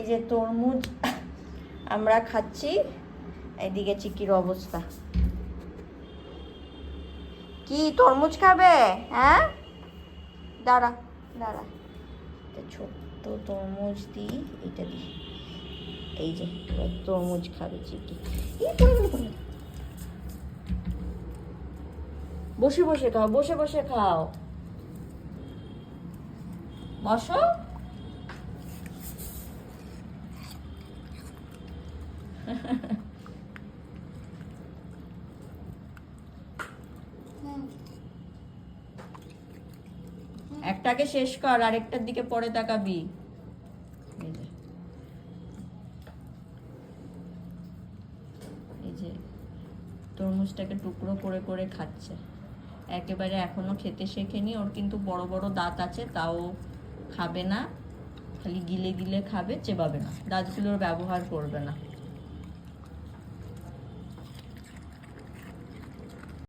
যে তরমুজ আমরা খাচ্ছি, এইদিকে চিকির অবস্থা। কি তরমুজ খাবে? হ্যাঁ, দাঁড়া দাঁড়া, ছোট্ট তরমুজ দিই, এইটা দিই। এই যে তরমুজ খাবে চিকি। বসে বসে খাও, বসে বসে খাও, বসো। একটাকে শেষ কর, আরেকটার দিকে পরে তাকাবি। এই যে তরমুজটাকে টুকরো করে করে খাচ্ছে, একেবারে এখনো খেতে শেখেনি। ওর কিন্তু বড় বড় দাঁত আছে, তাও খাবে না, খালি গিলে গিলে খাবে, চেবাবে না, দাঁতগুলোর ব্যবহার করবে না।